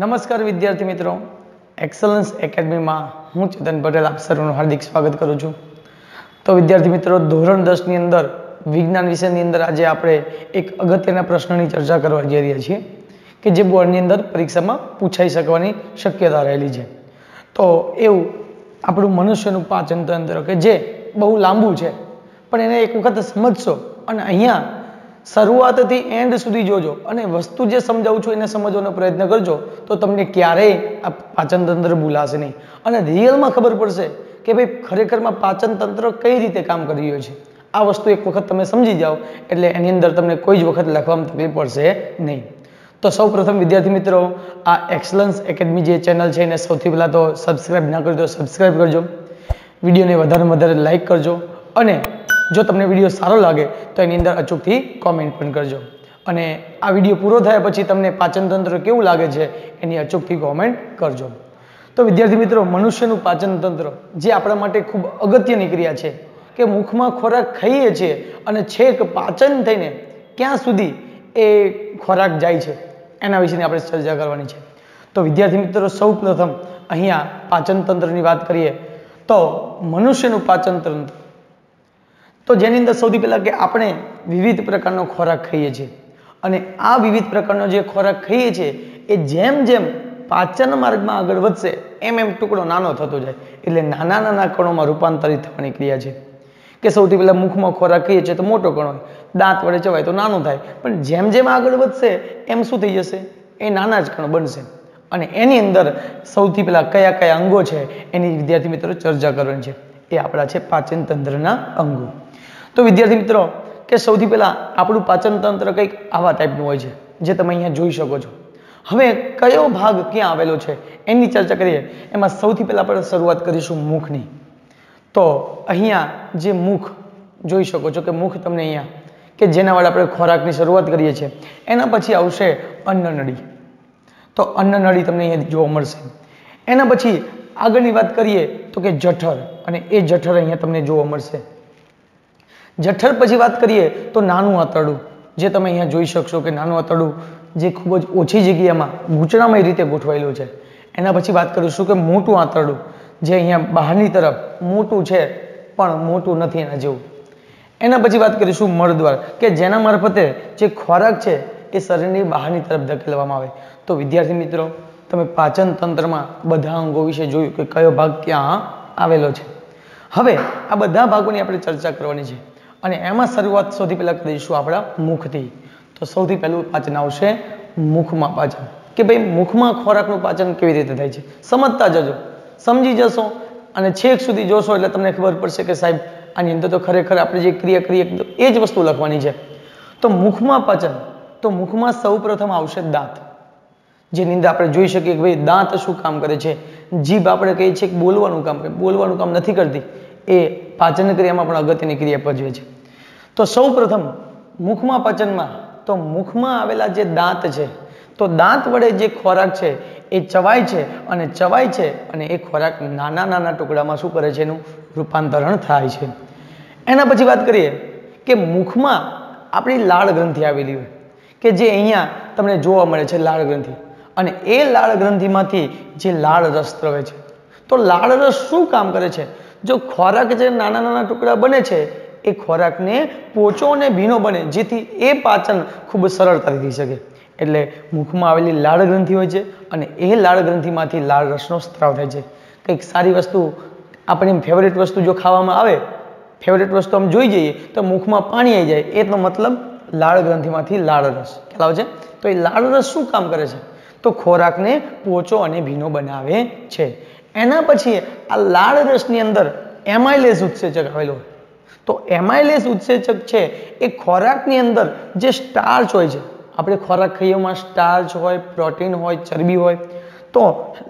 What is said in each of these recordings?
નમસ્કાર વિદ્યાર્થી મિત્રો, એક્સલન્સ એકેડમીમાં હું ચેતન પટેલ આપ સર્વનું હાર્દિક સ્વાગત કરું છું। તો વિદ્યાર્થી મિત્રો, ધોરણ 10ની અંદર વિજ્ઞાન વિષયની અંદર આજે આપણે એક અગત્યના પ્રશ્નની ચર્ચા કરવા જઈ રહ્યા છીએ કે જે બોર્ડની અંદર પરીક્ષામાં પૂછાઈ શકવાની શક્યતા રહેલી છે। તો એવું આપણું મનુષ્યનું પાચન તંત્ર કે જે બહુ લાંબુ છે, પણ એને એક વખત સમજશો અને અહીંયા શરૂઆતથી એન્ડ સુધી જોજો અને વસ્તુ જે સમજાવું છું એને સમજવાનો પ્રયત્ન કરજો તો તમને ક્યારેય આ પાચન તંત્ર ભૂલાશે નહીં અને રિયલમાં ખબર પડશે કે ભાઈ ખરેખરમાં પાચન તંત્ર કઈ રીતે કામ કરી રહ્યું છે। આ વસ્તુ એક વખત તમે સમજી જાઓ એટલે એની અંદર તમને કોઈ જ વખત લખવામાં તકલીફ પડશે નહીં। તો સૌ પ્રથમ વિદ્યાર્થી મિત્રો, આ એક્સલન્સ એકેડમી જે ચેનલ છે એને સૌથી પહેલાં તો સબસ્ક્રાઈબ ના કરજો, સબસ્ક્રાઈબ કરજો, વિડીયોને વધારેમાં વધારે લાઇક કરજો અને જો તમને વિડીયો સારો લાગે તો એની અંદર અચૂકથી કોમેન્ટ પણ કરજો અને આ વિડીયો પૂરો થયા પછી તમને પાચન તંત્ર કેવું લાગે છે એની અચૂકથી કોમેન્ટ કરજો। તો વિદ્યાર્થી મિત્રો, મનુષ્યનું પાચન તંત્ર જે આપણા માટે ખૂબ અગત્યની ક્રિયા છે કે મુખમાં ખોરાક ખાઈએ છીએ અને છેક પાચન થઈને ક્યાં સુધી એ ખોરાક જાય છે એના વિશેની આપણે ચર્ચા કરવાની છે। તો વિદ્યાર્થી મિત્રો, સૌ પ્રથમ અહીંયા પાચન તંત્રની વાત કરીએ તો મનુષ્યનું પાચન તંત્ર તો જેની અંદર સૌથી પહેલાં કે આપણે વિવિધ પ્રકારનો ખોરાક ખાઈએ છીએ અને આ વિવિધ પ્રકારનો જે ખોરાક ખાઈએ છીએ એ જેમ જેમ પાચન માર્ગમાં આગળ વધશે એમ એમ ટુકડો નાનો થતો જાય, એટલે નાના નાના કણોમાં રૂપાંતરિત થવાની ક્રિયા છે કે સૌથી પહેલાં મુખમાં ખોરાક ખાઈએ છીએ તો મોટો કણો હોય, દાંત વડે ચવાય તો નાનો થાય, પણ જેમ જેમ આગળ વધશે એમ શું થઈ જશે, એ નાના જ કણો બનશે અને એની અંદર સૌથી પહેલાં કયા કયા અંગો છે એની વિદ્યાર્થી મિત્રો ચર્ચા કરવાની છે। એ આપણા છે પાચન તંત્રના અંગો। તો વિદ્યાર્થી મિત્રો, કે સૌથી પહેલાં આપણું પાચન તંત્ર કંઈક આવા ટાઈપનું હોય છે જે તમે અહીંયા જોઈ શકો છો। હવે કયો ભાગ ક્યાં આવેલો છે એની ચર્ચા કરીએ। એમાં સૌથી પહેલાં આપણે શરૂઆત કરીશું મુખની। તો અહીંયા જે મુખ જોઈ શકો છો કે મુખ તમને અહીંયા કે જેના વડે આપણે ખોરાકની શરૂઆત કરીએ છીએ, એના પછી આવશે અન્નનળી। તો અન્નનળી તમને અહીંયા જોવા મળશે। એના પછી આગળની વાત કરીએ તો કે જઠર, અને એ જઠર અહીંયા તમને જોવા મળશે। જઠર પછી વાત કરીએ તો નાનું આંતરડું, જે તમે અહીંયા જોઈ શકશો કે નાનું આંતરડું જે ખૂબ જ ઓછી જગ્યામાં ગૂંચળામય રીતે ગોઠવાયેલું છે। એના પછી વાત કરીશું કે મોટું આંતરડું, જે અહીંયા બહારની તરફ મોટું છે પણ મોટું નથી એના જેવું। એના પછી વાત કરીશું મળદ્વાર, કે જેના મારફતે જે ખોરાક છે એ શરીરની બહારની તરફ ધકેલવામાં આવે। તો વિદ્યાર્થી મિત્રો, તમે પાચન તંત્રમાં બધા અંગો વિશે જોયું કે કયો ભાગ ક્યાં આવેલો છે। હવે આ બધા ભાગોની આપણે ચર્ચા કરવાની છે અને એમાં શરૂઆત સૌથી પહેલાં કરીશું આપણા મુખથી। તો સૌથી પહેલું પાચન આવશે મુખમાં પાચન, કે ભાઈ મુખમાં ખોરાકનું પાચન કેવી રીતે થાય છે સમજતા જજો, સમજી જશો અને છેક સુધી જોશો એટલે તમને ખબર પડશે કે સાહેબ આની અંદર તો ખરેખર આપણે જે ક્રિયા કરીએ એ જ વસ્તુ લખવાની છે। તો મુખમાં પાચન, તો મુખમાં સૌ પ્રથમ આવશે દાંત, જેની અંદર આપણે જોઈ શકીએ કે ભાઈ દાંત શું કામ કરે છે। જીભ આપણે કહીએ છીએ કે બોલવાનું કામ કરે, બોલવાનું કામ નથી કરતી, એ પાચન ક્રિયામાં પણ અગત્યની ક્રિયા ભજવે છે। તો સૌ પ્રથમ મુખમાં પાચનમાં તો મુખમાં આવેલા જે દાંત છે, તો દાંત વડે જે ખોરાક છે એ ચવાય છે અને એ ખોરાક નાના નાના ટુકડામાં શું કરે છે, એનું રૂપાંતરણ થાય છે। એના પછી વાત કરીએ કે મુખમાં આપણી લાળ ગ્રંથિ આવેલી હોય કે જે અહીંયા તમને જોવા મળે છે લાળ ગ્રંથિ, અને એ લાળ ગ્રંથિમાંથી જે લાળ રસ સ્રવે છે। તો લાળ રસ શું કામ કરે છે, જો ખોરાક જે નાના નાના ટુકડા બને છે એ ખોરાકને પોચો અને ભીનો બને, જેથી એ પાચન ખૂબ સરળતાથી થઈ શકે। એટલે મુખમાં આવેલી લાળ ગ્રંથિ હોય છે અને એ લાળ ગ્રંથિમાંથી લાળ રસનો સ્ત્રાવ થાય છે। કંઈક સારી વસ્તુ, આપણી ફેવરેટ વસ્તુ જો ખાવામાં આવે, ફેવરેટ વસ્તુ આમ જોઈ જઈએ તો મુખમાં પાણી આવી જાય, એનો મતલબ લાળ ગ્રંથિમાંથી લાળ રસ ખ્યાલ આવે છે। તો એ લાળ રસ શું કામ કરે છે, તો ખોરાકને પોચો અને ભીનો બનાવે છે। એના પછી આ લાળ રસની અંદર એમાઇલેસ ઉત્સેચક આવેલો હોય। તો એમાઇલેસ ઉત્સેચક છે એ ખોરાકની અંદર જે સ્ટાર્ચ હોય છે, આપણે ખોરાક ખાઈએમાં સ્ટાર્ચ હોય, પ્રોટીન હોય, ચરબી હોય, તો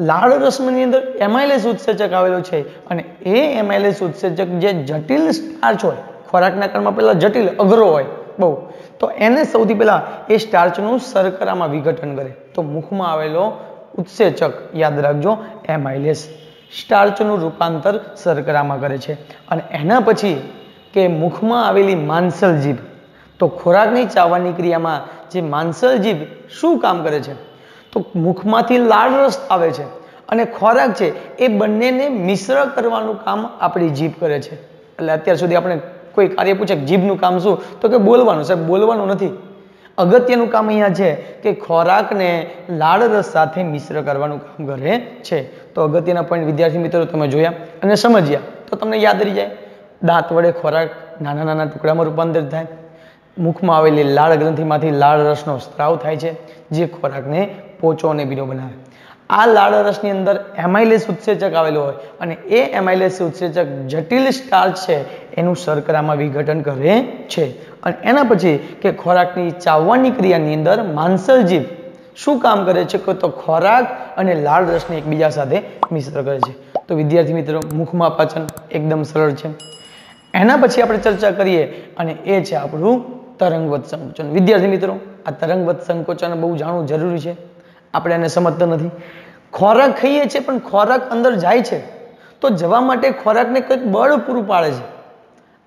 લાળ રસની અંદર એમાઇલેસ ઉત્સેચક આવેલો છે અને એ એમાઇલેસ ઉત્સેચક જે જટિલ સ્ટાર્ચ હોય, ખોરાકના કણમાં પહેલાં જટિલ અઘરો હોય બહુ, તો એને સૌથી પહેલાં એ સ્ટાર્ચનું શર્કરામાં વિઘટન કરે। તો મુખમાં આવેલો ઉત્સેચક યાદ રાખજો, એમાઇલેસ સ્ટાર્ચનું રૂપાંતર શર્કરામાં કરે છે। અને એના પછી કે મુખમાં આવેલી માંસલ જીભ, તો ખોરાકની ચાવવાની ક્રિયામાં જે માંસલ જીભ શું કામ કરે છે, તો મુખમાંથી લાળ રસ આવે છે અને ખોરાક છે એ બંનેને મિશ્ર કરવાનું કામ આપણી જીભ કરે છે. એટલે અત્યાર સુધી આપણે કોઈ કાર્ય પૂછે કે જીભનું કામ શું, તો કે બોલવાનું. સાહેબ બોલવાનું નથી. અગત્યનું કામ અહીંયા છે કે ખોરાકને લાળ રસ સાથે મિશ્ર કરવાનું કામ કરે છે. તો અગત્યના પોઈન્ટ વિદ્યાર્થી મિત્રો તમે જોયા અને સમજ્યા તો તમને યાદ રહી જાય. દાંત વડે ખોરાક નાના નાના ટુકડામાં રૂપાંતરિત થાય. મુખમાં આવેલી લાળ ગ્રંથિમાંથી લાળ રસનો સ્ત્રાવ થાય છે, જે ખોરાકને પોચો અને ભીનો બનાવે. આ લાળ રસની અંદર એમાઇલેસ ઉત્સેચક આવેલો હોય અને એ એમાઇલેસ ઉત્સેચક જટિલ સ્ટાર્ચ છે એનું શર્કરામાં વિઘટન કરે છે. અને એના પછી કે ખોરાકની ચાવવાની ક્રિયાની અંદર માંસલ જીભ શું કામ કરે છે કે તો ખોરાક અને લાળ રસને એકબીજા સાથે મિશ્ર કરે છે. તો વિદ્યાર્થી મિત્રો મુખમાં પાચન એકદમ સરળ છે. એના પછી આપણે ચર્ચા કરીએ અને એ છે આપણું તરંગવત સંકોચન. વિદ્યાર્થી મિત્રો આ તરંગવત સંકોચન બહુ જાણવું જરૂરી છે. આપણે એને સમજતા નથી. ખોરાક ખાઈએ છીએ પણ ખોરાક અંદર જાય છે તો જવા માટે ખોરાકને કંઈક બળ પૂરું પાડે છે.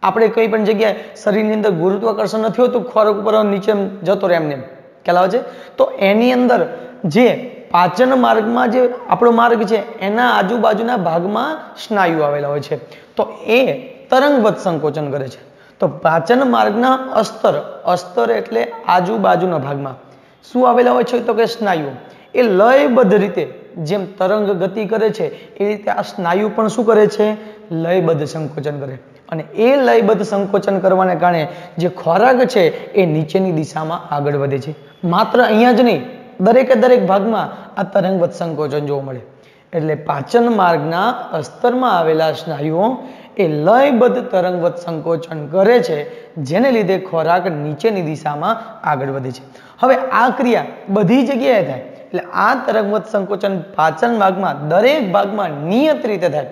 આપણે કઈ પણ જગ્યાએ શરીરની અંદર ગુરુત્વાકર્ષણ નથી હોતું, ખોરાક ઉપર નીચે જતો રહે એમને ખ્યાલ આવે છે. તો એની અંદર જે પાચન માર્ગમાં જે આપણો માર્ગ છે એના આજુબાજુના ભાગમાં સ્નાયુ આવેલા હોય છે. તો એ તરંગવત સંકોચન કરે છે. તો પાચન માર્ગના અસ્તર એટલે આજુબાજુના ભાગમાં શું આવેલા હોય છે તો કે સ્નાયુ. એ લયબદ્ધ રીતે જેમ તરંગ ગતિ કરે છે એ રીતે આ સ્નાયુ પણ શું કરે છે, લયબદ્ધ સંકોચન કરે. અને એ લયબદ્ધ સંકોચન કરવાને કારણે જે ખોરાક છે એ નીચેની દિશામાં આગળ વધે છે. માત્ર અહીંયા જ નહીં, દરેકે દરેક ભાગમાં આ તરંગવત સંકોચન જોવા મળે. એટલે પાચન માર્ગના અસ્તરમાં આવેલા સ્નાયુઓ એ લયબદ્ધ તરંગવત સંકોચન કરે છે, જેને લીધે ખોરાક નીચેની દિશામાં આગળ વધે છે. હવે આ ક્રિયા બધી જગ્યાએ થાય. એટલે આ તરંગવત સંકોચન પાચન ભાગમાં દરેક ભાગમાં નિયત રીતે થાય,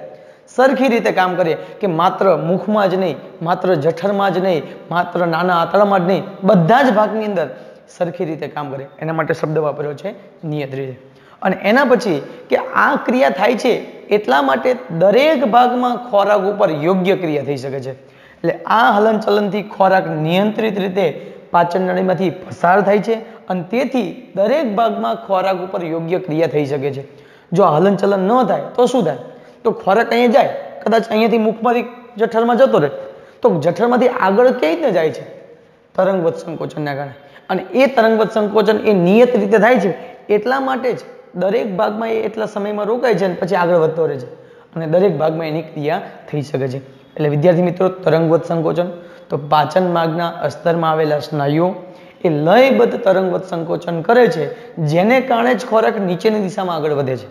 સરખી રીતે કામ કરીએ કે માત્ર મુખમાં જ નહીં, માત્ર જઠરમાં જ નહીં, માત્ર નાના આંતરડામાં જ નહીં, બધા જ ભાગની અંદર સરખી રીતે કામ કરે. એના માટે શબ્દ વાપર્યો છે નિયત રીતે. અને એના પછી કે આ ક્રિયા થાય છે એટલા માટે દરેક ભાગમાં ખોરાક ઉપર યોગ્ય ક્રિયા થઈ શકે છે. એટલે આ હલનચલનથી ખોરાક નિયંત્રિત રીતે પાચન નળીમાંથી પસાર થાય છે અને તેથી દરેક ભાગમાં ખોરાક ઉપર યોગ્ય ક્રિયા થઈ શકે છે. જો આ હલનચલન ન થાય તો શું થાય, તો ખોરાક અહીંયા જાય, કદાચ અહીંયાથી મુખમાંથી જઠરમાં જતો રહે, તો જઠરમાંથી આગળ કઈ રીતે જાય છે, તરંગવત સંકોચનના કારણે. અને એ તરંગવત સંકોચન એ નિયત રીતે થાય છે એટલા માટે જ દરેક ભાગમાં એ એટલા સમયમાં રોકાય છે અને પછી આગળ વધતો રહે છે અને દરેક ભાગમાં એની ક્રિયા થઈ શકે છે. એટલે વિદ્યાર્થી મિત્રો તરંગવત સંકોચન તો પાચન માર્ગના અસ્તરમાં આવેલા સ્નાયુઓ એ લયબદ્ધ તરંગવત સંકોચન કરે છે, જેને કારણે જ ખોરાક નીચેની દિશામાં આગળ વધે છે.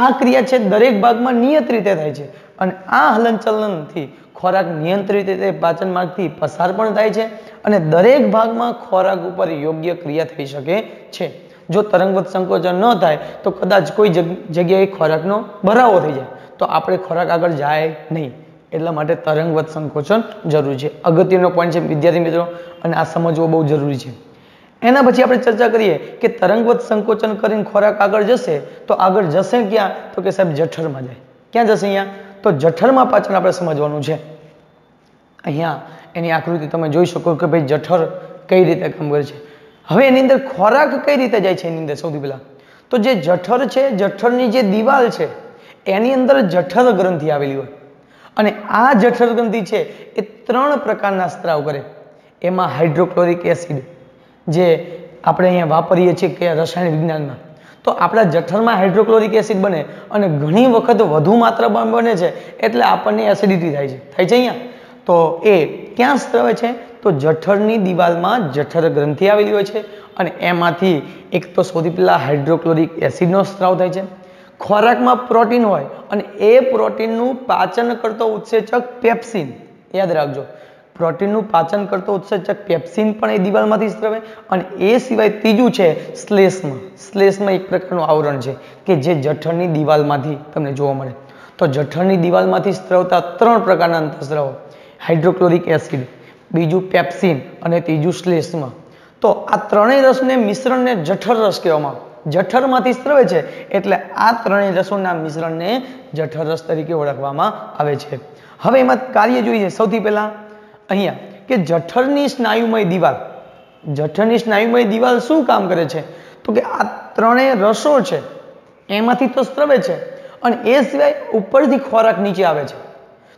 આ ક્રિયા છે દરેક ભાગમાં નિયત રીતે થાય છે અને આ હલનચલનથી ખોરાક નિયંત્રિત રીતે પાચન માર્ગથી પસાર પણ થાય છે અને દરેક ભાગમાં ખોરાક ઉપર યોગ્ય ક્રિયા થઈ શકે છે. જો તરંગવત સંકોચન ન થાય તો કદાચ કોઈ જગ્યાએ ખોરાકનો ભરાવો થઈ જાય તો આપણે ખોરાક આગળ જાય નહીં. એટલા માટે તરંગવત સંકોચન જરૂરી છે. અગત્યનો પોઈન્ટ છે વિદ્યાર્થી મિત્રો અને આ સમજવો બહુ જરૂરી છે. એના પછી આપણે ચર્ચા કરીએ કે તરંગવત સંકોચન કરીને ખોરાક આગળ જશે તો આગળ જશે ક્યાં, તો કે સાહેબ જઠરમાં જાય. ક્યાં જશે અહીંયા, તો જઠરમાં પાચન આપણે સમજવાનું છે. અહીંયા એની આકૃતિ તમે જોઈ શકો કે ભાઈ જઠર કઈ રીતે કામ કરે છે. હવે એની અંદર ખોરાક કઈ રીતે જાય છે એની અંદર સૌથી પહેલા તો જે જઠર છે, જઠરની જે દિવાલ છે એની અંદર જઠર ગ્રંથિ આવેલી હોય અને આ જઠર ગ્રંથિ છે એ 3 પ્રકારના સ્ત્રાવ કરે. એમાં હાઇડ્રોક્લોરિક એસિડ જે આપણે અહીંયા વાપરીએ છીએ કે રસાયણ વિજ્ઞાનમાં, તો આપણા જઠરમાં હાઇડ્રોક્લોરિક એસિડ બને અને ઘણી વખત વધુ માત્રામાં બને છે એટલે આપણને એસિડિટી થાય છે. અહીંયા તો એ ક્યાં સ્ત્રાવે છે, તો જઠરની દિવાલમાં જઠર ગ્રંથિ આવેલી હોય છે અને એમાંથી એક તો સૌથી પહેલા હાઇડ્રોક્લોરિક એસિડનો સ્ત્રાવ થાય છે. ખોરાકમાં પ્રોટીન હોય અને એ પ્રોટીનનું પાચન કરતો ઉત્સેચક પેપ્સિન, યાદ રાખજો, પ્રોટીનનું પાચન કરતો ઉત્સેચક પેપ્સિન પણ એ દિવાલમાંથી સ્ત્રાવે. અને એ સિવાય ત્રીજું છે શ્લેષ્મા એક પ્રકારનું આવરણ છે કે જે જઠરની દિવાલમાંથી તમને જોવા મળે. તો જઠરની દિવાલમાંથી સ્ત્રાવતા 3 પ્રકારના અંતઃસ્ત્રાવો, હાઇડ્રોક્લોરિક એસિડ, બીજું પેપ્સિન અને ત્રીજું શ્લેષ્મા. તો આ ત્રણેય રસને મિશ્રણને જઠર રસ કહેવામાં આવે. જઠરમાંથી સ્ત્રાવે છે એટલે આ ત્રણેય રસોના મિશ્રણને જઠર રસ તરીકે ઓળખવામાં આવે છે. હવે એમાં કાર્ય જોઈએ. સૌથી પહેલા અહીંયા કે જઠરની સ્નાયુમય દિવાલ શું કામ કરે છે, તો કે આ ત્રણેય રસો છે એમાંથી તો સ્ત્રવે છે અને એ સિવાય ઉપરથી ખોરાક નીચે આવે છે.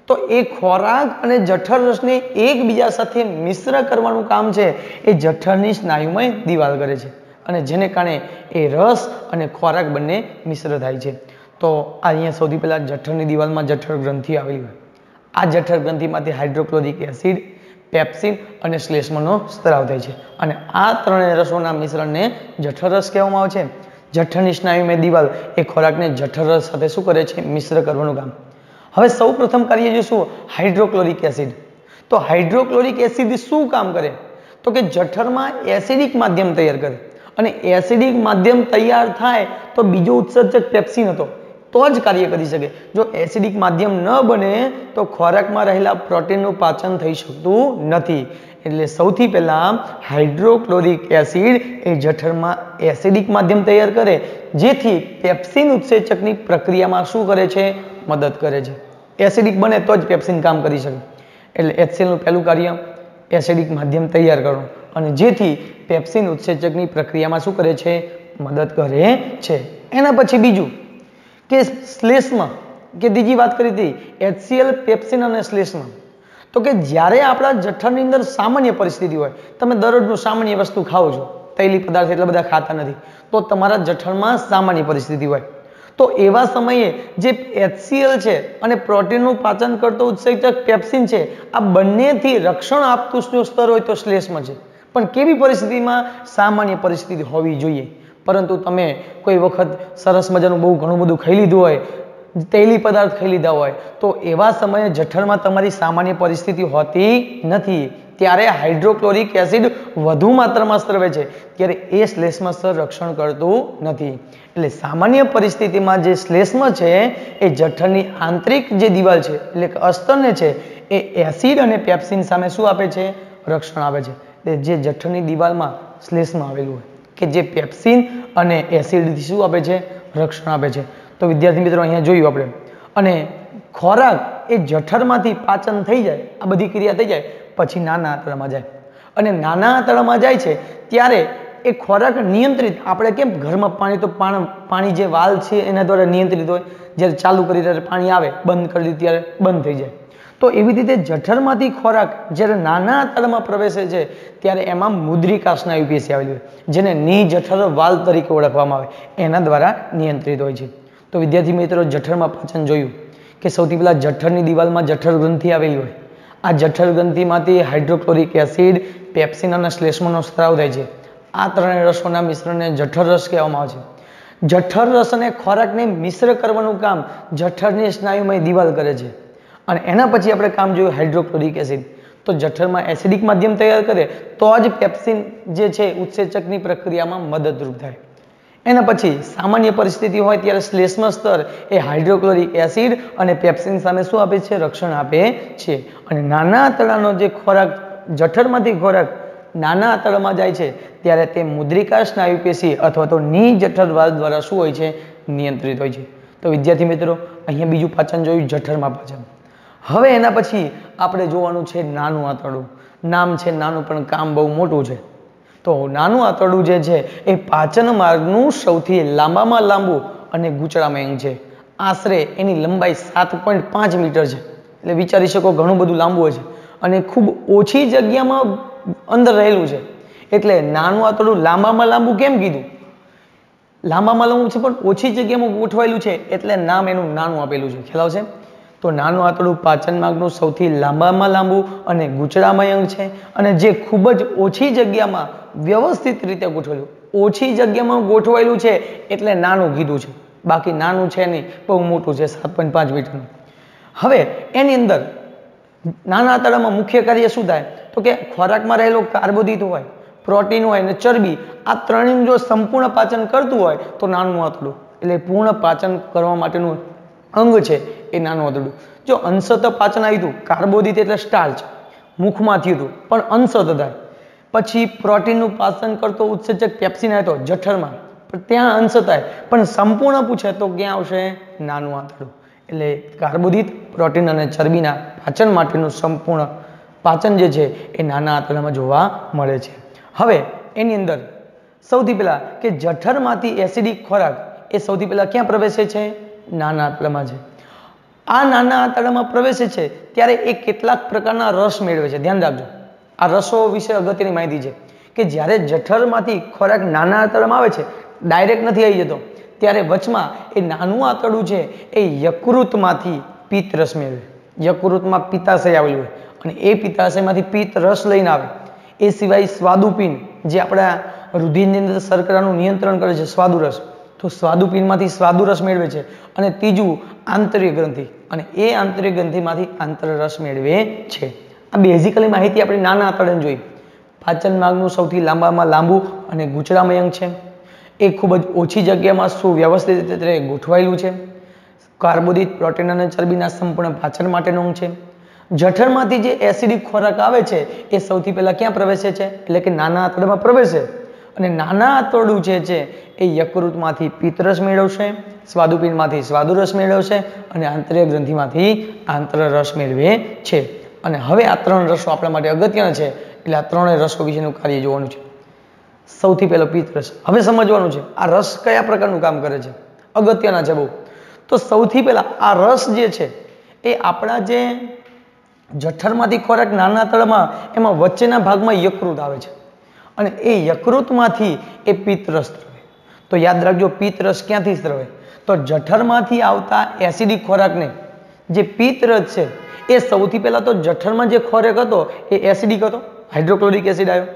તો એ ખોરાક અને જઠર રસને એકબીજા સાથે મિશ્ર કરવાનું કામ છે એ જઠરની સ્નાયુમય દિવાલ કરે છે અને જેને કારણે એ રસ અને ખોરાક બંને મિશ્ર થાય છે. તો અહીંયા સૌથી પહેલા જઠરની દિવાલમાં જઠર ગ્રંથિ આવેલી હોય. આ જઠર ગ્રંથિમાંથી હાઇડ્રોક્લોરિક એસિડ, પેપ્સિન અને શ્લેષ્મનો સ્ત્રાવ થાય છે અને આ ત્રણેય રસોના મિશ્રણને જઠર રસ કહેવામાં આવે છે. જઠરની સ્નાયુમય દિવાલ એ ખોરાકને જઠર રસ સાથે શું કરે છે? મિશ્ર કરવાનું કામ. હવે સૌ પ્રથમ કરીએ જોઈશું હાઇડ્રોક્લોરિક એસિડ. તો હાઇડ્રોક્લોરિક એસિડ શું કામ કરે? તો કે જઠરમાં એસિડિક માધ્યમ તૈયાર કરે અને એસિડિક માધ્યમ તૈયાર થાય તો બીજો ઉત્સર્જક પેપ્સિન હતો તો જ કાર્ય કરી શકે. જો એસિડિક માધ્યમ ન બને તો ખોરાકમાં રહેલા પ્રોટીનનું પાચન થઈ શકતું નથી. એટલે સૌથી પહેલા હાઇડ્રોક્લોરિક એસિડ એ જઠરમાં એસિડિક માધ્યમ તૈયાર કરે જેથી પેપ્સિન ઉત્સેચકની પ્રક્રિયામાં શું કરે છે? મદદ કરે છે. એસિડિક બને તો જ પેપ્સિન કામ કરી શકે. એટલે HCl નું પહેલું કાર્ય એસિડિક માધ્યમ તૈયાર કરવું અને જેથી પેપ્સિન ઉત્સેચકની પ્રક્રિયામાં શું કરે છે? મદદ કરે છે. એના પછી બીજું કે શ્લેષ્મ, કે બીજી વાત કરી હતી HCl, પેપ્સિન અને શ્લેષ્મ. તો કે જ્યારે આપણા જઠરની અંદર સામાન્ય પરિસ્થિતિ હોય, તમે દરરોજનું સામાન્ય વસ્તુ ખાઓ છો, તૈલી પદાર્થ એટલા બધા ખાતા નથી, તો તમારા જઠરમાં સામાન્ય પરિસ્થિતિ હોય તો એવા સમયે જે HCl છે અને પ્રોટીનનું પાચન કરતો ઉત્સેચક પેપ્સિન છે આ બંનેથી રક્ષણ આપતું જો સ્તર હોય તો શ્લેષ્મ છે. પણ કેવી પરિસ્થિતિમાં? સામાન્ય પરિસ્થિતિ હોવી જોઈએ. પરંતુ તમે કોઈ વખત સરસ મજાનું બહુ ઘણું બધું ખાઈ લીધું હોય, તૈલી પદાર્થ ખાઈ લીધા હોય તો એવા સમયે જઠરમાં તમારી સામાન્ય પરિસ્થિતિ હોતી નથી. ત્યારે હાઇડ્રોક્લોરિક એસિડ વધુ માત્રામાં સ્ત્રવે છે ત્યારે એ શ્લેષ્મ સ્તર રક્ષણ કરતું નથી. એટલે સામાન્ય પરિસ્થિતિમાં જે શ્લેષ્મ છે એ જઠરની આંતરિક જે દિવાલ છે એટલે કે અસ્તરને છે એ એસિડ અને પેપ્સિન સામે શું આપે છે? રક્ષણ આપે છે. એટલે જે જઠરની દિવાલમાં શ્લેષ્મ આવેલું હોય કે જે પેપ્સિન અને એસિડથી શું આપે છે? રક્ષણ આપે છે. તો વિદ્યાર્થી મિત્રો અહીંયા જોયું આપણે. અને ખોરાક એ જઠરમાંથી પાચન થઈ જાય, આ બધી ક્રિયા થઈ જાય પછી નાના આંતરડામાં જાય અને નાના આંતરડામાં જાય છે ત્યારે એ ખોરાક નિયંત્રિત, આપણે કેમ ઘરમાં પાણી તો પાણી જે વાલ છે એના દ્વારા નિયંત્રિત હોય, જ્યારે ચાલુ કરી ત્યારે પાણી આવે, બંધ કરી દીધું ત્યારે બંધ થઈ જાય. તો એવી રીતે જઠરમાંથી ખોરાક જ્યારે નાના આંતરડામાં પ્રવેશે છે ત્યારે એમાં મુદ્રિકા સ્નાયુ પેશી આવેલી હોય જેને નિજઠર વાલ તરીકે ઓળખવામાં આવે, એના દ્વારા નિયંત્રિત હોય છે. તો વિદ્યાર્થી મિત્રો જઠરમાં પાચન જોયું કે સૌથી પહેલા જઠરની દિવાલમાં જઠર ગ્રંથિ આવેલી હોય. આ જઠર ગ્રંથિમાંથી હાઇડ્રોક્લોરિક એસિડ, પેપ્સિન અને શ્લેષ્મનો સ્ત્રાવ થાય છે. આ ત્રણેય રસોના મિશ્રણને જઠર રસ કહેવામાં આવે છે. જઠર રસ અને ખોરાકને મિશ્ર કરવાનું કામ જઠરની સ્નાયુમય દિવાલ કરે છે. અને એના પછી આપણે કામ જોયું હાઇડ્રોક્લોરિક એસિડ. તો જઠરમાં એસિડિક માધ્યમ તૈયાર કરે તો જ પેપ્સિન જે છે ઉત્સેચકની પ્રક્રિયામાં મદદરૂપ થાય. એના પછી સામાન્ય પરિસ્થિતિ હોય ત્યારે શ્લેષ્મ સ્તર એ હાઇડ્રોક્લોરિક એસિડ અને પેપ્સિન સામે શું આપે છે? રક્ષણ આપે છે. અને નાના આંતરડાનો જે ખોરાક, જઠરમાંથી ખોરાક નાના આંતરડામાં જાય છે ત્યારે તે મુદ્રિકા સ્નાયુ પેશી અથવા તો નિજઠર વાલ દ્વારા શું હોય છે? નિયંત્રિત હોય છે. તો વિદ્યાર્થી મિત્રો અહીંયા બીજું પાચન જોયું, જઠરમાં પાચન. હવે એના પછી આપણે જોવાનું છે નાનું આંતરડું. નામ છે નાનું પણ કામ બહુ મોટું છે. તો નાનું આંતરડું જે છે એ પાચન માર્ગનું સૌથી લાંબામાં લાંબુ અને ગૂંચળામય અંગ છે. આશરે એની લંબાઈ 7.5 મીટર છે. એટલે વિચારી શકો ઘણું બધું લાંબુ હોય છે અને ખૂબ ઓછી જગ્યામાં અંદર રહેલું છે. એટલે નાનું આંતરડું લાંબામાં લાંબુ કેમ કીધું? લાંબામાં લાંબુ છે પણ ઓછી જગ્યામાં ગોઠવાયેલું છે એટલે નામ એનું નાનું આપેલું છે. ખ્યાલ આવશે? તો નાનું આંતરડું પાચન માર્ગનું સૌથી લાંબામાં લાંબુ અને ગૂંચળામય અંગ છે અને જે ખૂબ જ ઓછી જગ્યામાં વ્યવસ્થિત રીતે ગોઠવેલું. ઓછી જગ્યામાં ગોઠવાયેલું છે એટલે નાનું કીધું છે, બાકી નાનું છે નહીં, બહુ મોટું છે, 7.5 મીટરનું. હવે એની અંદર નાના આંતરડામાં મુખ્ય કાર્ય શું થાય? તો કે ખોરાકમાં રહેલો કાર્બોદિત હોય, પ્રોટીન હોય અને ચરબી, આ ત્રણેયનું જો સંપૂર્ણ પાચન કરતું હોય તો નાનું આંતરડું એટલે પૂર્ણ પાચન કરવા માટેનું અંગ છે એ નાનું આંતરડું. જો અંશત પાચન આવ્યું હતું, કાર્બોદિત એટલે સ્ટાર્ચ મુખમાં થયું હતું પણ અંશત થાય. પછી પ્રોટીનનું પાચન કરતો ઉત્સેચક પેપ્સિન આવ્યો હતો જઠરમાં, પણ ત્યાં અંશ થાય. પણ સંપૂર્ણ પૂછે તો ક્યાં આવશે? નાનું આંતરડું. એટલે કાર્બોદિત, પ્રોટીન અને ચરબીના પાચન માટેનું સંપૂર્ણ પાચન જે છે એ નાના આંતરડામાં જોવા મળે છે. હવે એની અંદર સૌથી પહેલા કે જઠરમાંથી એસિડિક ખોરાક એ સૌથી પહેલા ક્યાં પ્રવેશે છે? નાના આંતરડામાં છે. આ નાના આંતરડામાં પ્રવેશે છે ત્યારે એ કેટલાક પ્રકારના રસ મેળવે છે. ધ્યાન રાખજો, આ રસો વિશે અગત્યની માહિતી છે કે જ્યારે જઠરમાંથી ખોરાક નાના આંતરડામાં આવે છે, ડાયરેક્ટ નથી આવી જતો, ત્યારે વચમાં એ નાનું આંતરડું છે એ યકૃતમાંથી પિત્ત રસ મેળવે. યકૃતમાં પિત્તાશય આવેલું હોય અને એ પિત્તાશયમાંથી પિત્ત રસ લઈને આવે. એ સિવાય સ્વાદુપિંડ જે આપણા રુધિરની અંદર શર્કરાનું નિયંત્રણ કરે છે, સ્વાદુરસ, તો સ્વાદુપિંડમાંથી સ્વાદુરસ મેળવે છે. અને ત્રીજું આંતરિક ગ્રંથિ, અને એ આંતરિક ગ્રંથિમાંથી આંતરરસ મેળવે છે. આ બેઝિકલી માહિતી આપણે નાના આંતરડાને જોઈ. પાચન માર્ગનું સૌથી લાંબામાં લાંબુ અને ગૂંચળામય અંગ છે. એ ખૂબ જ ઓછી જગ્યામાં સુવ્યવસ્થિત રીતે ગોઠવાયેલું છે. કાર્બોદિત, પ્રોટીન અને ચરબીના સંપૂર્ણ પાચન માટેનું અંગ છે. જઠરમાંથી જે એસિડિક ખોરાક આવે છે એ સૌથી પહેલા ક્યાં પ્રવેશે છે? એટલે કે નાના આંતરડામાં પ્રવેશે. અને નાના આંતરડું છે એ યકૃતમાંથી પિત્તરસ મેળવશે, સ્વાદુપિંડમાંથી સ્વાદુરસ મેળવશે અને આંતરિક ગ્રંથિમાંથી આંતરરસ મેળવે છે. અને હવે આ ત્રણ રસો આપણા માટે અગત્યના છે, એટલે આ ત્રણેય રસો વિશેનું કાર્ય જોવાનું છે. સૌથી પહેલો પિત્તરસ. હવે સમજવાનું છે આ રસ કયા પ્રકારનું કામ કરે છે, અગત્યના છે બહુ. તો સૌથી પહેલા આ રસ જે છે એ આપણા જે જઠરમાંથી ખોરાક નાના આંતરડામાં, એમાં વચ્ચેના ભાગમાં યકૃત આવે છે અને એ યકૃતમાંથી એ પિત્તરસ સ્રવે. તો યાદ રાખજો, પિત્તરસ ક્યાંથી સ્રવે? તો જઠરમાંથી આવતા એસિડિક ખોરાકને જે પિત્તરસ છે એ સૌથી પહેલા તો જઠરમાં જે ખોરાક હતો એ એસિડિક હતો, હાઇડ્રોક્લોરિક એસિડ આવ્યો.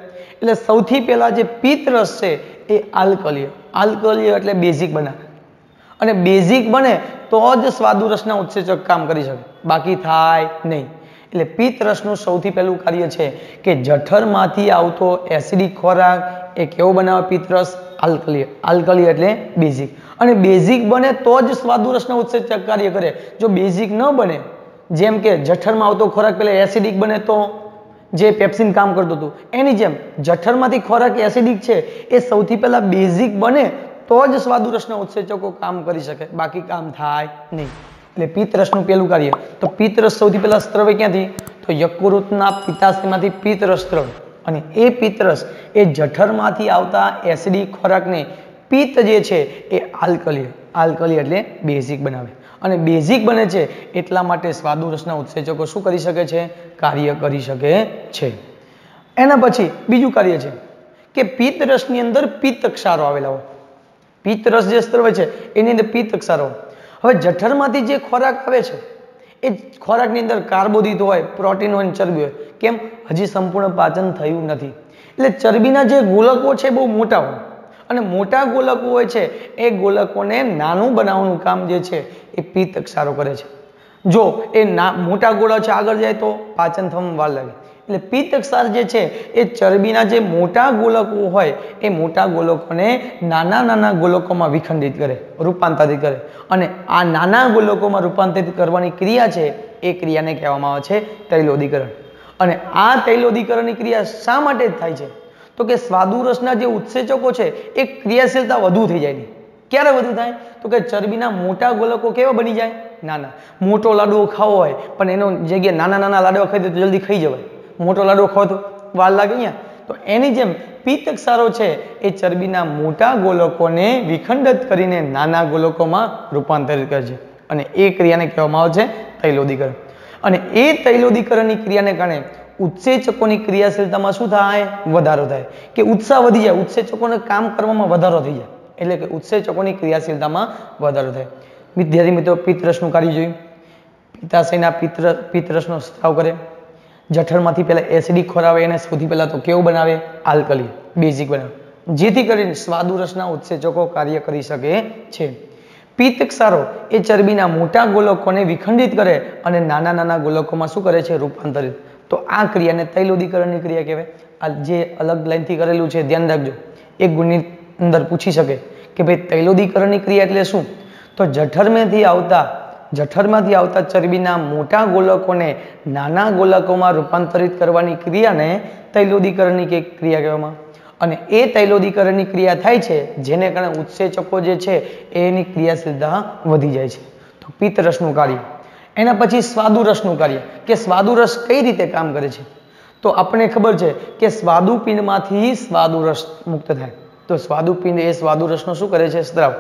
એટલે સૌથી પહેલા જે પિત્તરસ છે એ આલ્કલીય. આલ્કલીય એટલે બેઝિક બનાવે, અને બેઝિક બને તો જ સ્વાદુરસના ઉત્સેચક કામ કરી શકે, બાકી થાય નહીં. એટલે પિત્તરસનું સૌથી પહેલું કાર્ય છે કે જઠરમાંથી આવતો એસિડિક ખોરાક એ કેવો બનાવે? પિત્તરસ આલ્કલીય. આલ્કલીય એટલે બેઝિક, અને બેઝિક બને તો જ સ્વાદુરસના ઉત્સેચક કાર્ય કરે. જો બેઝિક ન બને, જેમ કે જઠરમાં આવતો ખોરાક પહેલા એસિડિક બને તો જે પેપ્સિન કામ કરતું હતું, એની જેમ જઠરમાંથી ખોરાક એસિડિક છે એ સૌથી પહેલા બેઝિક બને તો જ સ્વાદુરસના ઉત્સેચકો કામ કરી શકે, બાકી કામ થાય નહીં. એટલે પિત્તરસનું પહેલું કાર્ય. તો પિત્તરસ સૌથી પહેલા સ્ત્રવે ક્યાંથી? તો યકૃતના પિત્તાશયમાંથી પિત્તરસ સ્ત્રવે, અને એ પિત્તરસ એ જઠરમાંથી આવતા એસિડિક ખોરાકને પિત્ત જે છે એ આલ્કલીય. આલ્કલીય એટલે બેઝિક બનાવે, અને બેઝિક બને છે એટલા માટે સ્વાદુરસના ઉત્સેચકો શું કરી શકે છે? કાર્ય કરી શકે છે. એના પછી બીજું કાર્ય છે કે પિત્તરસની અંદર પિત્ત ક્ષારો આવેલા હોય. પિત્તરસ જે સ્ત્રવે છે એની અંદર પિત્ત ક્ષારો. હવે જઠરમાંથી જે ખોરાક આવે છે એ ખોરાકની અંદર કાર્બોદિત હોય, પ્રોટીન હોય, ચરબી હોય. કેમ? હજી સંપૂર્ણ પાચન થયું નથી. એટલે ચરબીના જે ગોલકો છે બહુ મોટા હોય, અને મોટા ગોલકો હોય છે એ ગોલકોને નાનું બનાવવાનું કામ જે છે એ પિત્ત ક્ષારો કરે છે. જો એ મોટા ગોળા છે આગળ જાય તો પાચન થવામાં વાર લાગે. એટલે પિત્ત ક્ષાર જે છે એ ચરબીના જે મોટા ગોલકો હોય એ મોટા ગોલકોને નાના નાના ગોલકોમાં વિખંડિત કરે, રૂપાંતરિત કરે. અને આ નાના ગોલકોમાં રૂપાંતરિત કરવાની ક્રિયા છે એ ક્રિયાને કહેવામાં આવે છે તૈલોદીકરણ. અને આ તૈલોદીકરણની ક્રિયા શા માટે થાય છે? તો કે સ્વાદુરસના જે ઉત્સેચકો છે એ ક્રિયાશીલતા વધુ થઈ જાય. ક્યારે વધુ થાય? તો કે ચરબીના મોટા ગોલકો કેવા બની જાય? નાના. મોટો લાડવો ખાવો હોય પણ એનો જગ્યાએ નાના નાના લાડવા ખાઈ દે તો જલ્દી ખાઈ જવાય. મોટો લાડવો ખાવ તો વાર લાગે અહીંયા. તો એની જેમ પિત્ત ક્ષારો છે એ ચરબીના મોટા ગોલકોને વિખંડિત કરીને નાના ગોલકોમાં રૂપાંતરિત કરે છે, અને એ ક્રિયાને કહેવામાં આવે છે તૈલોદીકરણ. અને એ તૈલોદીકરણની ક્રિયાને કારણે ઉત્સેચકોની ક્રિયાશીલતામાં શું થાય? વધારો થાય, કે ઉત્સાહ વધી જાય, ઉત્સેચકોને કામ કરવામાં વધારો થઈ જાય. એટલે કે ઉત્સેચકોની ક્રિયાશીલતામાં વધારો થાય. વિદ્યાર્થી મિત્રો, પિત્તરસનું કાર્ય જોયું. પિત્તાશયના પિત્તરસનો સ્ત્રાવ કરે. જઠરમાંથી પહેલા એસિડિક ખોરાક આવે એને સૌથી પહેલા તો કેવું બનાવે? આલ્કલી, બેઝિક બનાવે, જેથી કરીને સ્વાદુરસના ઉત્સેચકો કાર્ય કરી શકે છે. પિત્ત ક્ષારો એ ચરબીના મોટા ગોલકોને વિખંડિત કરે અને નાના નાના ગોલકોમાં શું કરે છે? રૂપાંતરિત. તો આ ક્રિયાને તૈલોદીકરણની ક્રિયા કહેવાય. આ જે અલગ લાઈનથી કરેલું છે ધ્યાન રાખજો, એક ગુણની અંદર પૂછી શકે કે ભાઈ તૈલોદીકરણની ક્રિયા એટલે શું? તો જઠરમાંથી આવતા ચરબીના મોટા ગોલકોને નાના ગોલકોમાં રૂપાંતરિત કરવાની ક્રિયાને તૈલોદીકરણની ક્રિયા કહેવામાં. અને એ તૈલોદીકરણની ક્રિયા થાય છે જેને કારણે ઉત્સેચકો જે છે એની ક્રિયાશીલતા વધી જાય છે. તો પિત્તરસનું કાર્ય. એના પછી સ્વાદુરસનું કાર્ય, કે સ્વાદુરસ કઈ રીતે કામ કરે છે? તો આપણને ખબર છે કે સ્વાદુપિંડમાંથી સ્વાદુરસ મુક્ત થાય. તો સ્વાદુપિંડ એ સ્વાદુરસનો શું કરે છે? સ્ત્રાવ.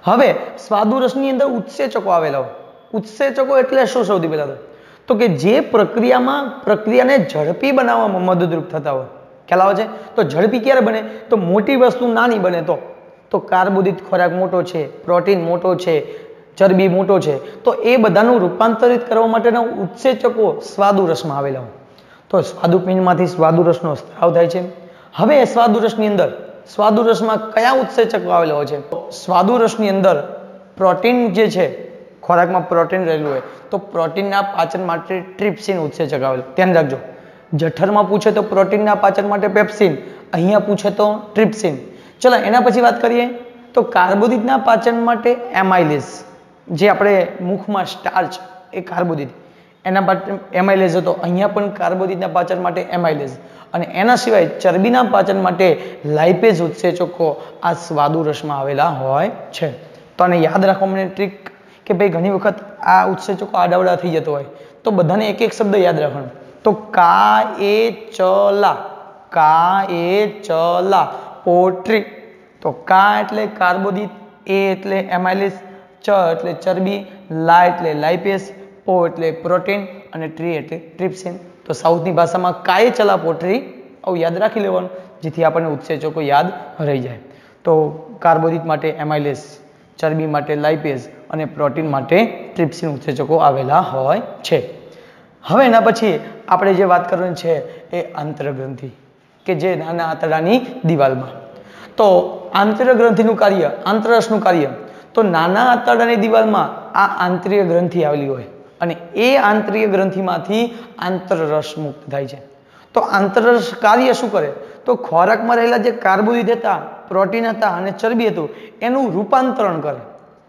હવે સ્વાદુરસની અંદર ઉત્સેચકો આવેલા હોય. ઉત્સેચકો એટલે શું? સૌથી પહેલા તો કે જે પ્રક્રિયાને ઝડપી બનાવવામાં મદદરૂપ થતા હોય. ખ્યાલ આવે છે? તો ઝડપી ક્યારે બને? તો મોટી વસ્તુ નાની બને તો કાર્બોદિત ખોરાક મોટો છે, પ્રોટીન મોટો છે, ચરબી મોટો છે, તો એ બધાનું રૂપાંતરિત કરવા માટેના ઉત્સેચકો સ્વાદુરસમાં આવેલા હોય. તો સ્વાદુપિંડમાંથી સ્વાદુરસનો સ્ત્રાવ થાય છે. હવે સ્વાદુરસની અંદર સ્વાદુરસમાં કયા ઉત્સેચકો આવેલા હોય છે? સ્વાદુરસની અંદર પ્રોટીન જે છે, ખોરાકમાં પ્રોટીન રહેલું હોય તો પ્રોટીનના પાચન માટે ટ્રિપ્સિન ઉત્સેચક આવેલું. ધ્યાન રાખજો, જઠરમાં પૂછે તો પ્રોટીનના પાચન માટે પેપ્સિન, અહીંયા પૂછે તો ટ્રિપ્સિન. ચલો એના પછી વાત કરીએ તો કાર્બોદિતના પાચન માટે એમાઇલેઝ, જે આપણે મુખમાં સ્ટાર્ચ એ કાર્બોદિત, એના માટે એમાઇલેઝ હતો. અહીંયા પણ કાર્બોદિતના પાચન માટે એમાઇલેઝ, અને એના સિવાય ચરબીના પાચન માટે લાઇપેઝ ઉત્સેચકો આ સ્વાદુરસમાં આવેલા હોય છે. તો આને યાદ રાખવા માટે ટ્રીક કે ભાઈ ઘણી વખત આ ઉત્સેચકો આડાવડા થઈ જતો હોય તો બધાને એક એક શબ્દ યાદ રાખવાનો. તો કાએચલા પોટ્રી. તો કા એટલે કાર્બોદિત, એ એટલે એમાઇલેઝ, ચ એટલે ચરબી, લા એટલે લાઇપેઝ, ઓ એટલે પ્રોટીન અને ટ્રી એટલે ટ્રિપ્સિન. તો સાઉથની ભાષામાં કાએચલા પોટ્રી આવું યાદ રાખી લેવાનું, જેથી આપણને ઉત્સેચકો યાદ રહી જાય. તો કાર્બોદિત માટે એમાઇલેઝ, ચરબી માટે લાઇપેઝ અને પ્રોટીન માટે ટ્રિપ્સિન ઉત્સેચકો આવેલા હોય છે. હવે એના પછી આપણે જે વાત કરવાની છે એ આંતરગ્રંથિ, કે જે નાના આંતરડાની દિવાલમાં. તો આંતરગ્રંથિનું કાર્ય, આંતરરસનું કાર્ય, તો નાના આંતરડાની દિવાલમાં આ આંતરિય ગ્રંથિ આવેલી હોય અને એ આંતરિય ગ્રંથિમાંથી આંતરરસ મુક્ત થાય છે. તો આંતરરસ કાર્ય શું કરે? તો ખોરાકમાં રહેલા જે કાર્બોદિત હતા, પ્રોટીન હતા અને ચરબી હતું એનું રૂપાંતરણ કરે.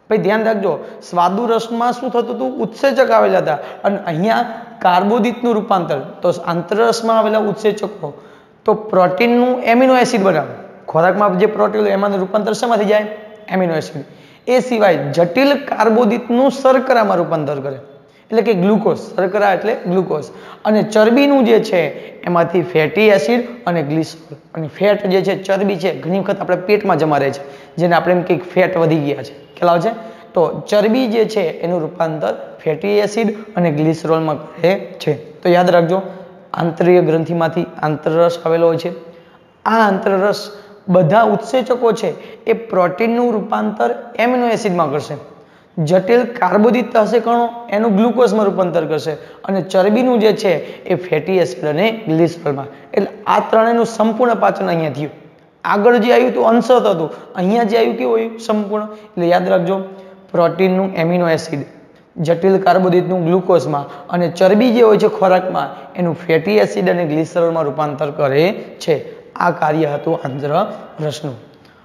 ભાઈ ધ્યાન રાખજો, સ્વાદુરસમાં શું થતું હતું? ઉત્સેચક આવેલા હતા અને અહીંયા કાર્બોદિતનું રૂપાંતર. તો આંતરરસમાં આવેલા ઉત્સેચકો તો પ્રોટીનનું એમિનો એસિડ બનાવે. ખોરાકમાં જે પ્રોટીન એમાં રૂપાંતર શેમાં થઈ જાય? Amino acid. એ સિવાય જટિલ કાર્બોદિતનું શર્કરામાં રૂપાંતર કરે, એટલે કે ગ્લુકોઝ. શર્કરા એટલે ગ્લુકોઝ. અને ચરબીનું જે છે એમાંથી ફેટી એસિડ અને ગ્લિસરોલ. અને ફેટ જે છે, ચરબી છે, ઘણી વખત આપણે પેટમાં જમા રહે છે, જેને આપણે એમ કંઈક ફેટ વધી ગયા છે, ખ્યાલ આવે છે? તો ચરબી જે છે એનું રૂપાંતર ફેટી એસિડ અને ગ્લિસરોલમાં કરે છે. તો યાદ રાખજો, આંતરિય ગ્રંથિમાંથી આંતરરસ આવેલો હોય છે. આ આંતરરસ બધા ઉત્સેચકો છે એ પ્રોટીનનું રૂપાંતર એમિનો એસિડમાં કરશે, જટિલ કાર્બોદિત હશે કણો એનું ગ્લુકોઝમાં રૂપાંતર કરશે, અને ચરબીનું જે છે એ ફેટી એસિડ અને ગ્લિસરોલમાં. એટલે આ ત્રણેયનું સંપૂર્ણ પાચન અહીંયા થયું. આગળ જે આવ્યું હતું અંશત હતું, અહીંયા જે આવ્યું કેવું આવ્યું? સંપૂર્ણ. એટલે યાદ રાખજો, પ્રોટીનનું એમિનો એસિડ, જટિલ કાર્બોદિતનું ગ્લુકોઝમાં, અને ચરબી જે હોય છે ખોરાકમાં એનું ફેટી એસિડ અને ગ્લિસરોલમાં રૂપાંતર કરે છે. આ કાર્ય હતું આંતરરસનું.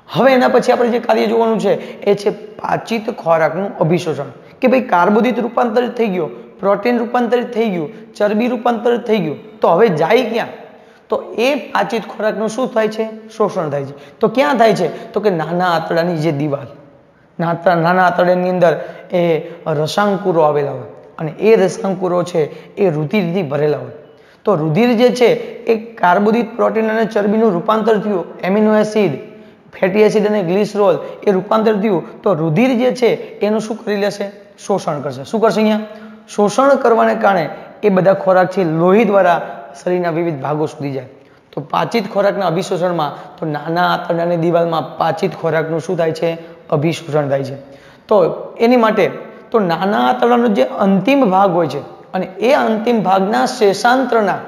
હવે એના પછી આપણે જે કાર્ય જોવાનું છે એ છે પાચિત ખોરાકનું અભિશોષણ. કે ભાઈ કાર્બોદિત રૂપાંતરિત થઈ ગયો, પ્રોટીન રૂપાંતરિત થઈ ગયું, ચરબી રૂપાંતરિત થઈ ગયું, તો હવે જાય ક્યાં? તો એ પાચિત ખોરાકનું શું થાય છે? શોષણ થાય છે. તો ક્યાં થાય છે? તો કે નાના આંતરડાની જે દિવાલ, નાના આંતરડાની અંદર એ રસાંકુરો આવેલા હોય અને એ રસાંકુરો છે એ રુધિરથી ભરેલા હોય. તો રુધિર જે છે એ કાર્બોદિત, પ્રોટીન અને ચરબીનું રૂપાંતર થયું, એમિનો એસિડ, ફેટી એસિડ અને ગ્લિસરોલ એ રૂપાંતર થયું. તો રુધિર જે છે એનું શું કરી લેશે? શોષણ કરશે. શું કરશે? અહીંયા શોષણ કરવાને કારણે એ બધા ખોરાક છે લોહી દ્વારા શરીરના વિવિધ ભાગો સુધી જાય. તો પાચિત ખોરાકના અભિશોષણમાં તો નાના આંતરડાની દિવાલમાં પાચિત ખોરાકનું શું થાય છે? અભિશોષણ થાય છે. તો એની માટે તો નાના આંતરડાનો જે અંતિમ ભાગ હોય છે અને એ અંતિમ ભાગના શેષાંત્રના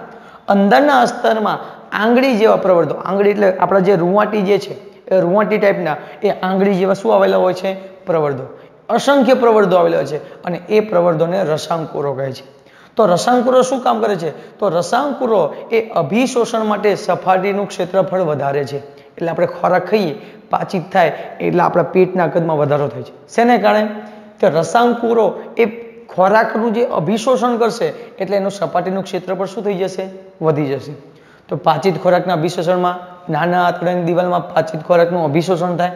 અંદરના અસ્તરમાં આંગળી જેવા પ્રવર્ધો, આંગળી એટલે આપણા જે રૂંવાટી જે છે એ રૂંવાટી ટાઈપના એ આંગળી જેવા શું આવેલા હોય છે? પ્રવર્ધો. અસંખ્ય પ્રવર્ધો આવેલા હોય છે અને એ પ્રવર્ધોને રસાંકુરો કહે છે. તો રસાંકુરો શું કામ કરે છે? તો રસાંકુરો એ અભિશોષણ માટે સપાટીનું ક્ષેત્રફળ વધારે છે. એટલે આપણે ખોરાક ખાઈએ, પાચિત થાય એટલે આપણા પેટના કદમાં વધારો થાય છે. શેને કારણે? કે રસાંકુરો એ ખોરાકનું જે અભિશોષણ કરશે એટલે એનું સપાટીનું ક્ષેત્રફળ શું થઈ જશે? વધી જશે. તો પાચિત ખોરાકના અભિશોષણમાં નાના આંતરડાની દિવાલમાં પાચિત ખોરાકનું અભિશોષણ થાય.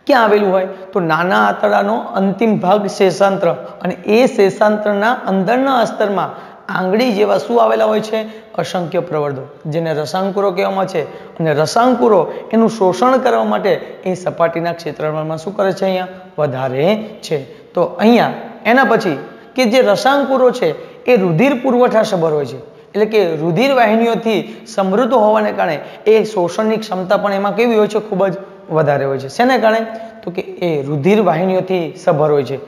ક્યાં આવેલું હોય? તો નાના આંતરડાનો અંતિમ ભાગ શેષાંત્ર, અને એ શેષાંત્રના અંદરના અસ્તરમાં આંગળી જેવા શું આવેલા હોય છે? અસંખ્ય પ્રવર્ધો, જેને રસાંકુરો કહેવામાં છે. અને રસાંકુરો એનું શોષણ કરવા માટે એ સપાટીના ક્ષેત્રફળમાં શું કરે છે? અહીંયા વધારે છે. તો અહીંયા એના પછી કે જે રસાંકુરો છે એ રુધિર પુરવઠા સભર હોય છે, એટલે કે રુધિર વાહિનીઓથી સમૃદ્ધ હોવાને કારણે એ શોષણની ક્ષમતા પણ એમાં કેવી હોય છે? ખૂબ જ વધારે હોય છે. શેને કારણે? તો કે એ રુધિર વાહિનીઓથી સભર હોય છે,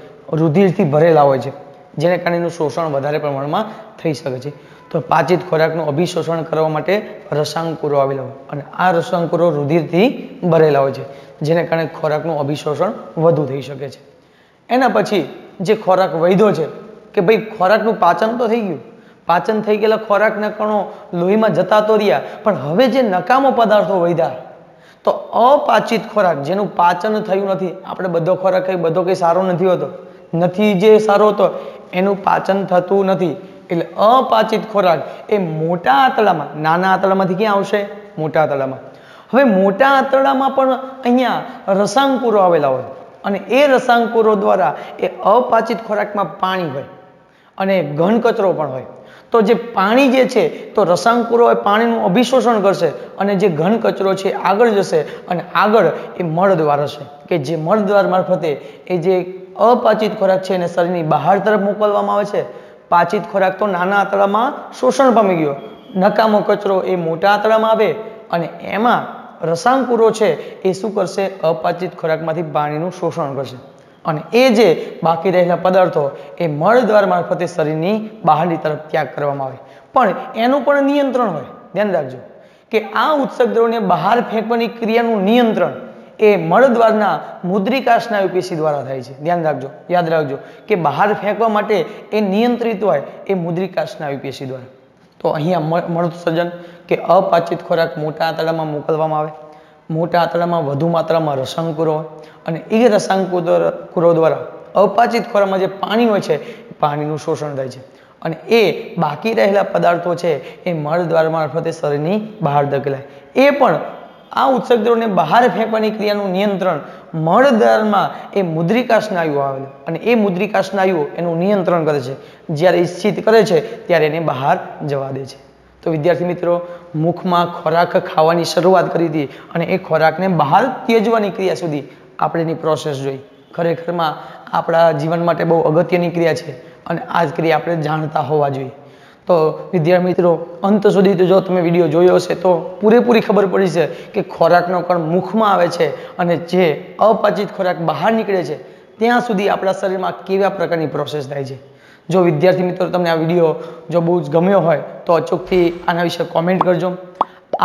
રુધિરથી ભરેલા હોય છે, જેને કારણે એનું શોષણ વધારે પ્રમાણમાં થઈ શકે છે. તો પાચિત ખોરાકનું અભિશોષણ કરવા માટે રસાંકુરો આવેલા હોય, અને આ રસાંકુરો રુધિરથી ભરેલા હોય છે, જેને કારણે ખોરાકનું અભિશોષણ વધુ થઈ શકે છે. એના પછી જે ખોરાક વૈધો છે કે ભાઈ ખોરાકનું પાચન તો થઈ ગયું, પાચન થઈ ગયેલા ખોરાકના કણો લોહીમાં જતા તો રહ્યા, પણ હવે જે નકામો પદાર્થો વધ્યા, તો અપાચિત ખોરાક જેનું પાચન થયું નથી, આપણે બધો ખોરાક ખાઈ બધો કંઈ સારો નથી હોતો, નથી જે સારો હતો એનું પાચન થતું નથી, એટલે અપાચિત ખોરાક એ મોટા આંતરડામાં, નાના આંતરડામાંથી ક્યાં આવશે? મોટા આંતરડામાં. હવે મોટા આંતરડામાં પણ અહીંયા રસાંકુરો આવેલા હોય, અને એ રસાંકુરો દ્વારા એ અપાચિત ખોરાકમાં પાણી હોય અને ઘન કચરો પણ હોય. તો જે પાણી જે છે તો રસાંકુરો એ પાણીનું અભિશોષણ કરશે, અને જે ઘન કચરો છે આગળ જશે, અને આગળ એ મળદ્વાર હશે, કે જે મળદ્વાર મારફતે એ જે અપાચિત ખોરાક છે એને શરીરની બહાર તરફ મોકલવામાં આવે છે. પાચિત ખોરાક તો નાના આંતરડામાં શોષણ પામી ગયો, નકામો કચરો એ મોટા આંતરડામાં આવે, અને એમાં રસાંકુરો છે એ શું કરશે? અપાચિત ખોરાકમાંથી પાણીનું શોષણ કરશે, અને એ જે બાકી રહેલા પદાર્થો એ મળદ્વાર મારફતે શરીરની બહારની તરફ ત્યાગ કરવામાં આવે. પણ એનું પણ નિયંત્રણ હોય. ધ્યાન રાખજો કે આ ઉત્સર્ગ દ્રવ્યને બહાર ફેંકવાની ક્રિયાનું નિયંત્રણ એ મળદ્વારના મુદ્રિકા સ્નાયુ પેશી દ્વારા થાય છે. ધ્યાન રાખજો, યાદ રાખજો કે બહાર ફેંકવા માટે એ નિયંત્રિત હોય એ મુદ્રિકા સ્નાયુ પેશી દ્વારા. તો અહીંયા મળોત્સર્જન કે અપાચિત ખોરાક મોટા આંતરડામાં મોકલવામાં આવે, મોટા આંતરડામાં વધુ માત્રામાં રસાંકુરો હોય, અને એ રસાંકુરો દ્વારા અપાચિત ખોરાકમાં જે પાણી હોય છે પાણીનું શોષણ થાય છે, અને એ બાકી રહેલા પદાર્થો છે એ મળદ્વાર મારફતે શરીરની બહાર ધકેલાય. એ પણ આ ઉત્સર્ગ દ્રવ્યને બહાર ફેંકવાની ક્રિયાનું નિયંત્રણ મળદ્વારમાં એ મુદ્રિકા સ્નાયુઓ આવેલા, અને એ મુદ્રિકા સ્નાયુઓ એનું નિયંત્રણ કરે છે. જ્યારે ઈચ્છિત કરે છે ત્યારે એને બહાર જવા દે છે. તો વિદ્યાર્થી મિત્રો, મુખમાં ખોરાક ખાવાની શરૂઆત કરી હતી, અને એ ખોરાકને બહાર ત્યજવાની ક્રિયા સુધી આપણે એની પ્રોસેસ જોઈ. ખરેખરમાં આપણા જીવન માટે બહુ અગત્યની ક્રિયા છે, અને આ જ ક્રિયા આપણે જાણતા હોવા જોઈએ. તો વિદ્યાર્થી મિત્રો, અંત સુધી જો તમે વિડીયો જોયો હશે તો પૂરેપૂરી ખબર પડી છે કે ખોરાકનો કણ મુખમાં આવે છે, અને જે અપાચિત ખોરાક બહાર નીકળે છે ત્યાં સુધી આપણા શરીરમાં કેવા પ્રકારની પ્રોસેસ થાય છે. જો વિદ્યાર્થી મિત્રો તમને આ વિડીયો જો બહુ જ ગમ્યો હોય તો અચૂકથી આના વિશે કોમેન્ટ કરજો.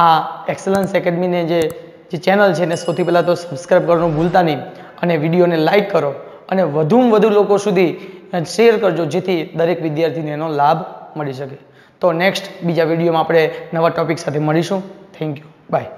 આ એક્સલન્સ એકેડમીને જે ચેનલ છે એને સૌથી પહેલાં તો સબસ્ક્રાઈબ કરવાનું ભૂલતા નહીં, અને વિડીયોને લાઇક કરો, અને વધુમાં વધુ લોકો સુધી શેર કરજો, જેથી દરેક વિદ્યાર્થીને એનો લાભ મળી શકે. તો નેક્સ્ટ બીજા વિડીયોમાં આપણે નવા ટોપિક સાથે મળીશું. Thank you, by.